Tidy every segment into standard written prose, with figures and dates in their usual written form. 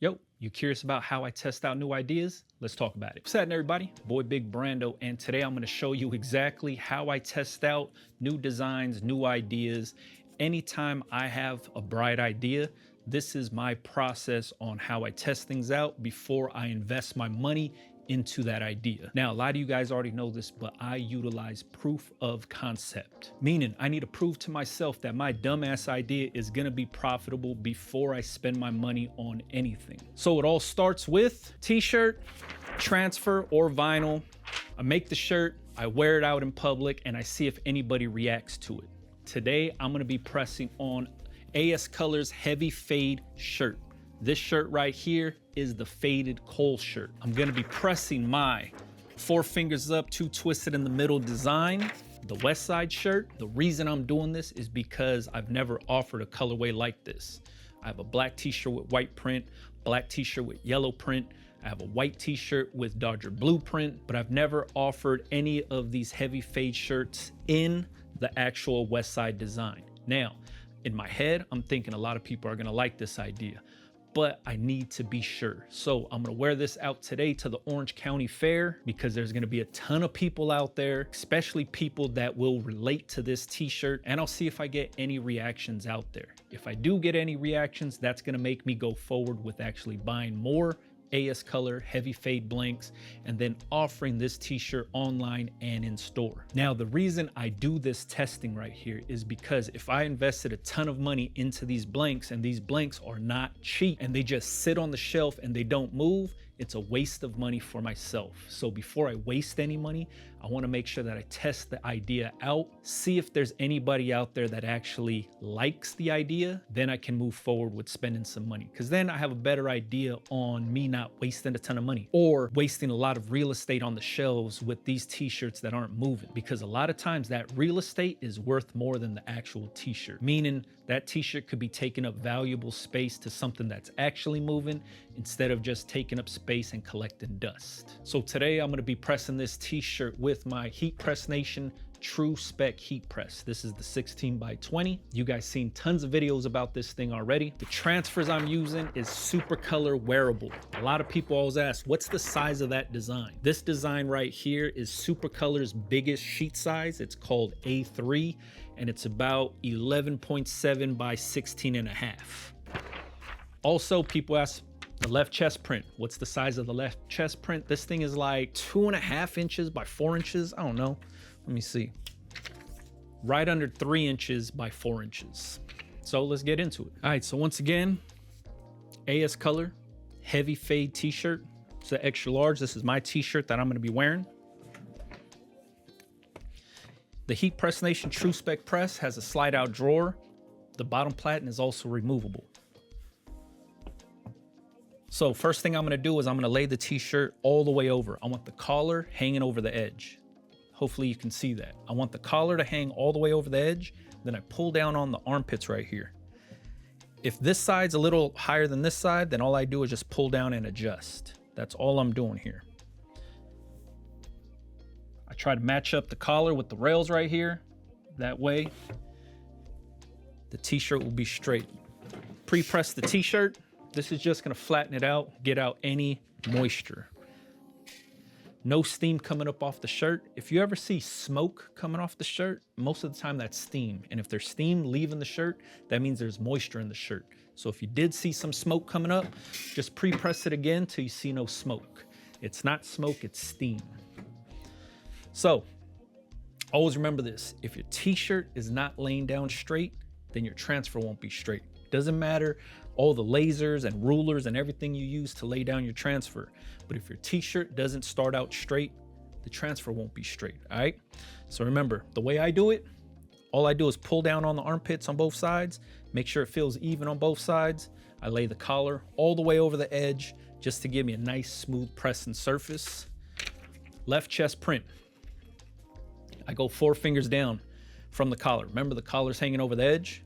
Yo, you curious about how I test out new ideas? Let's talk about it. What's happening, everybody? Boy Big Brando, and today I'm going to show you exactly how I test out new designs, new ideas. Anytime I have a bright idea, this is my process on how I test things out before I invest my money into that idea. Now, a lot of you guys already know this, but I utilize proof of concept, meaning I need to prove to myself that my dumbass idea is gonna be profitable before I spend my money on anything. So it all starts with t-shirt, transfer, or vinyl. I make the shirt, I wear it out in public, and I see if anybody reacts to it. Today, I'm gonna be pressing on AS Colors Heavy Fade shirt. This shirt right here is the faded coal shirt. I'm gonna be pressing my 4 fingers up, 2 twisted in the middle design, the West Side shirt. The reason I'm doing this is because I've never offered a colorway like this. I have a black t-shirt with white print, black t-shirt with yellow print. I have a white t-shirt with Dodger blue print, but I've never offered any of these heavy fade shirts in the actual West Side design. Now, in my head, I'm thinking a lot of people are gonna like this idea, but I need to be sure. So I'm gonna wear this out today to the Orange County Fair because there's gonna be a ton of people out there, especially people that will relate to this t-shirt, and I'll see if I get any reactions out there. If I do get any reactions, that's gonna make me go forward with actually buying more AS Color Heavy Fade blanks and then offering this t-shirt online and in store. Now, the reason I do this testing right here is because if I invested a ton of money into these blanks and these blanks are not cheap and they just sit on the shelf and they don't move, it's a waste of money for myself. So before I waste any money, I want to make sure that I test the idea out, see if there's anybody out there that actually likes the idea, then I can move forward with spending some money. Because then I have a better idea on me not wasting a ton of money or wasting a lot of real estate on the shelves with these t-shirts that aren't moving. Because a lot of times that real estate is worth more than the actual t-shirt, meaning that t-shirt could be taking up valuable space to something that's actually moving instead of just taking up space and collecting dust. So today I'm going to be pressing this t-shirt with my Heat Press Nation True Spec Heat Press. This is the 16x20. You guys seen tons of videos about this thing already. The transfers I'm using is Supacolor wearable. A lot of people always ask, what's the size of that design? This design right here is Supacolor's biggest sheet size. It's called A3 and it's about 11.7 by 16.5. Also, people ask, the left chest print, what's the size of the left chest print? This thing is like 2.5 inches by 4 inches. I don't know. Let me see. Right under 3 inches by 4 inches. So let's get into it. All right, so once again, AS Color Heavy Fade t-shirt. It's an extra large. This is my t-shirt that I'm gonna be wearing. The Heat Press Nation True Spec Press has a slide out drawer. The bottom platen is also removable. So first thing I'm gonna do is I'm gonna lay the t-shirt all the way over. I want the collar hanging over the edge. Hopefully you can see that. I want the collar to hang all the way over the edge. Then I pull down on the armpits right here. If this side's a little higher than this side, then all I do is just pull down and adjust. That's all I'm doing here. I try to match up the collar with the rails right here. That way, the t-shirt will be straight. Pre-press the t-shirt. This is just gonna flatten it out, get out any moisture. No steam coming up off the shirt. If you ever see smoke coming off the shirt, most of the time that's steam. And if there's steam leaving the shirt, that means there's moisture in the shirt. So if you did see some smoke coming up, just pre-press it again till you see no smoke. It's not smoke, it's steam. So always remember this. If your t-shirt is not laying down straight, then your transfer won't be straight. Doesn't matter all the lasers and rulers and everything you use to lay down your transfer. But if your t-shirt doesn't start out straight, the transfer won't be straight, all right? So remember, the way I do it, all I do is pull down on the armpits on both sides, make sure it feels even on both sides. I lay the collar all the way over the edge just to give me a nice smooth pressing surface. Left chest print. I go 4 fingers down from the collar. Remember the collar's hanging over the edge?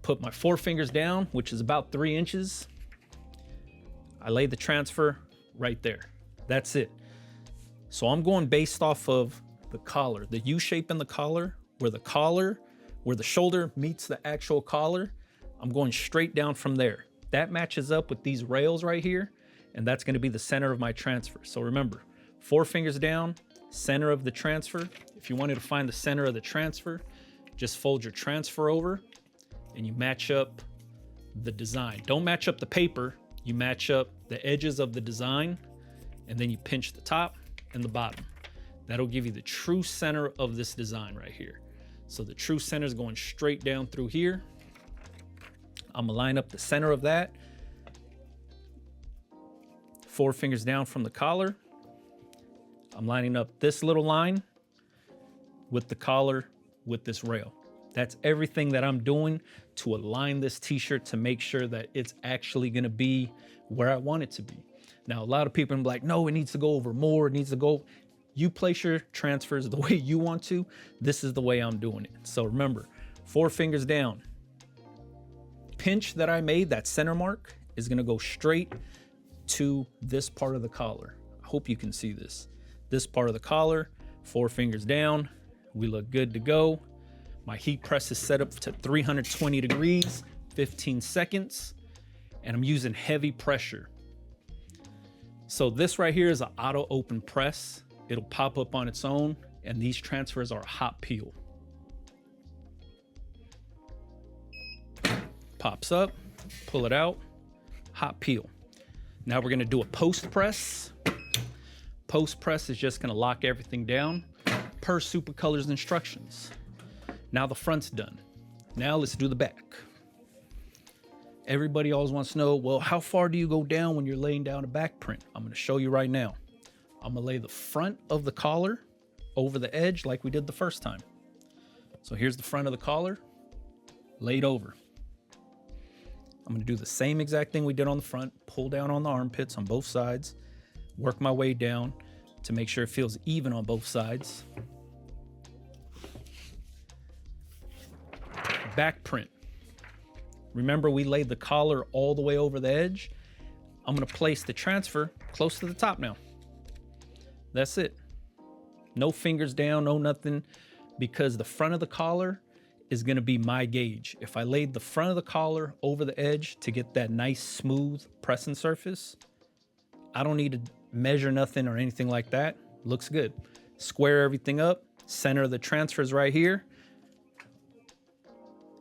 Put my 4 fingers down, which is about 3 inches. I lay the transfer right there. That's it. So I'm going based off of the collar, the U shape in the collar, where the shoulder meets the actual collar. I'm going straight down from there. That matches up with these rails right here, and that's gonna be the center of my transfer. So remember, 4 fingers down, center of the transfer. If you wanted to find the center of the transfer, just fold your transfer over and you match up the design. Don't match up the paper, you match up the edges of the design, and then you pinch the top and the bottom. That'll give you the true center of this design right here. So the true center is going straight down through here. I'm gonna line up the center of that. 4 fingers down from the collar. I'm lining up this little line with the collar with this rail. That's everything that I'm doing to align this t-shirt to make sure that it's actually gonna be where I want it to be. Now, a lot of people are like, no, it needs to go over more, it needs to go. You place your transfers the way you want to. This is the way I'm doing it. So remember, 4 fingers down. Pinch that I made, that center mark, is gonna go straight to this part of the collar. I hope you can see this. This part of the collar, 4 fingers down. We look good to go. My heat press is set up to 320 degrees, 15 seconds, and I'm using heavy pressure. So this right here is an auto open press. It'll pop up on its own, and these transfers are a hot peel. Pops up, pull it out, hot peel. Now we're gonna do a post press. Post press is just gonna lock everything down per Supacolor's instructions. Now the front's done. Now let's do the back. Everybody always wants to know, well, how far do you go down when you're laying down a back print? I'm gonna show you right now. I'm gonna lay the front of the collar over the edge like we did the first time. So here's the front of the collar, laid over. I'm gonna do the same exact thing we did on the front, pull down on the armpits on both sides, work my way down to make sure it feels even on both sides. Back print. Remember, we laid the collar all the way over the edge. I'm gonna place the transfer close to the top now. That's it. No fingers down, no nothing, because the front of the collar is gonna be my gauge. If I laid the front of the collar over the edge to get that nice smooth pressing surface, I don't need to measure nothing or anything like that. Looks good. Square everything up, center of the transfers right here,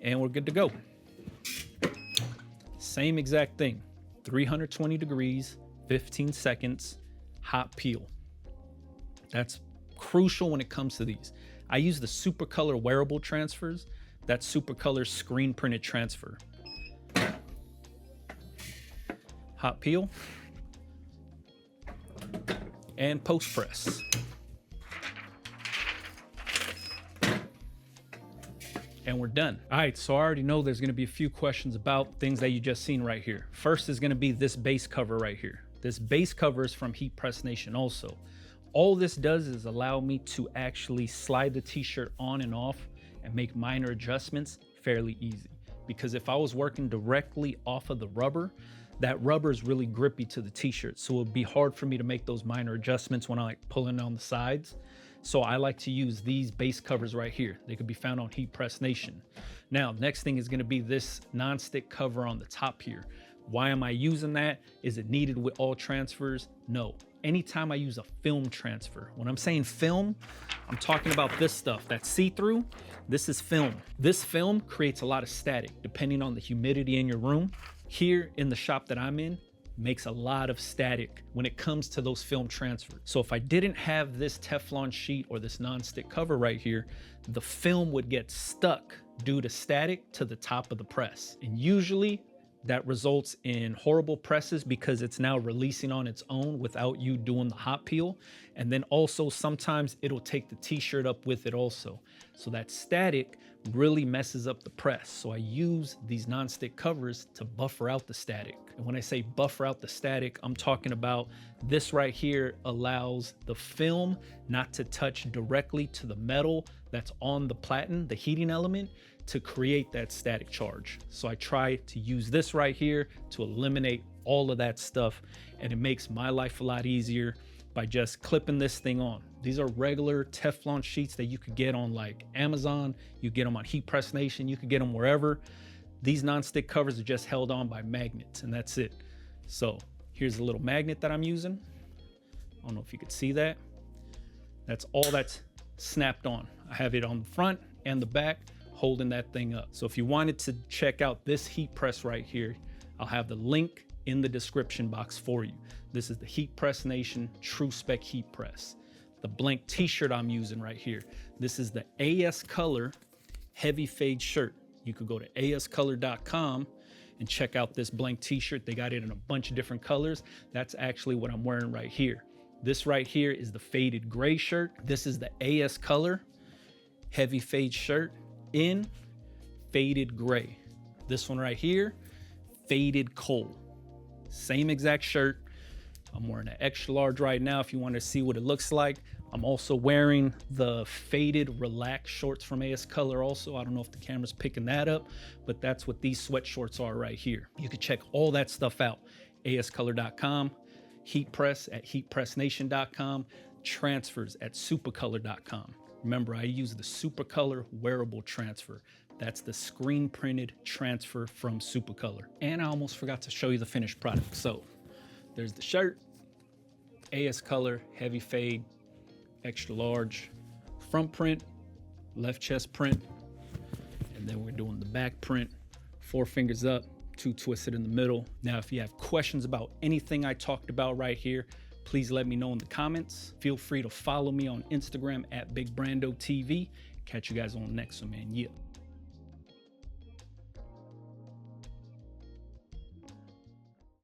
and we're good to go. Same exact thing, 320 degrees, 15 seconds, hot peel. That's crucial when it comes to these. I use the Supacolor wearable transfers. That's Supacolor screen printed transfer. Hot peel and post press. And we're done. All right, so I already know there's gonna be a few questions about things that you just seen right here. First is gonna be this base cover right here. This base cover is from Heat Press Nation also. All this does is allow me to actually slide the t-shirt on and off and make minor adjustments fairly easy. Because if I was working directly off of the rubber, that rubber is really grippy to the t-shirt. So it'd be hard for me to make those minor adjustments when I like pulling on the sides. So I like to use these base covers right here. They could be found on Heat Press Nation. Now, next thing is gonna be this non-stick cover on the top here. Why am I using that? Is it needed with all transfers? No. Anytime I use a film transfer, when I'm saying film, I'm talking about this stuff that's see-through. This is film. This film creates a lot of static depending on the humidity in your room. Here in the shop that I'm in, makes a lot of static when it comes to those film transfers. So if I didn't have this Teflon sheet or this non-stick cover right here, the film would get stuck due to static to the top of the press. And usually that results in horrible presses because it's now releasing on its own without you doing the hot peel. And then also sometimes it'll take the t-shirt up with it also. So that static really messes up the press. So I use these non-stick covers to buffer out the static. And when I say buffer out the static, I'm talking about this right here allows the film not to touch directly to the metal that's on the platen, the heating element, to create that static charge. So I try to use this right here to eliminate all of that stuff, and it makes my life a lot easier by just clipping this thing on. These are regular Teflon sheets that you could get on like Amazon, you get them on Heat Press Nation, you could get them wherever. These nonstick covers are just held on by magnets, and that's it. So here's a little magnet that I'm using. I don't know if you could see that. That's all that's snapped on. I have it on the front and the back holding that thing up. So if you wanted to check out this heat press right here, I'll have the link in the description box for you. This is the Heat Press Nation True Spec Heat Press. The blank t-shirt I'm using right here. This is the AS Color Heavy Fade shirt. You could go to ascolor.com and check out this blank t-shirt. They got it in a bunch of different colors. That's actually what I'm wearing right here. This right here is the faded gray shirt. This is the AS Color Heavy Fade shirt in faded gray. This one right here, faded coal. Same exact shirt. I'm wearing an extra large right now if you want to see what it looks like. I'm also wearing the faded relaxed shorts from AS Color also. I don't know if the camera's picking that up, but that's what these sweat shorts are right here. You can check all that stuff out. ascolor.com, heat press at heatpressnation.com, transfers at supacolor.com. Remember, I use the Supacolor wearable transfer. That's the screen printed transfer from Supacolor. And I almost forgot to show you the finished product. So there's the shirt, AS Color Heavy Fade, extra large, front print, left chest print, and then we're doing the back print, 4 fingers up, 2 twisted in the middle. Now, if you have questions about anything I talked about right here, please let me know in the comments. Feel free to follow me on Instagram at BigBrandoTV. Catch you guys on the next one, man. Yeah.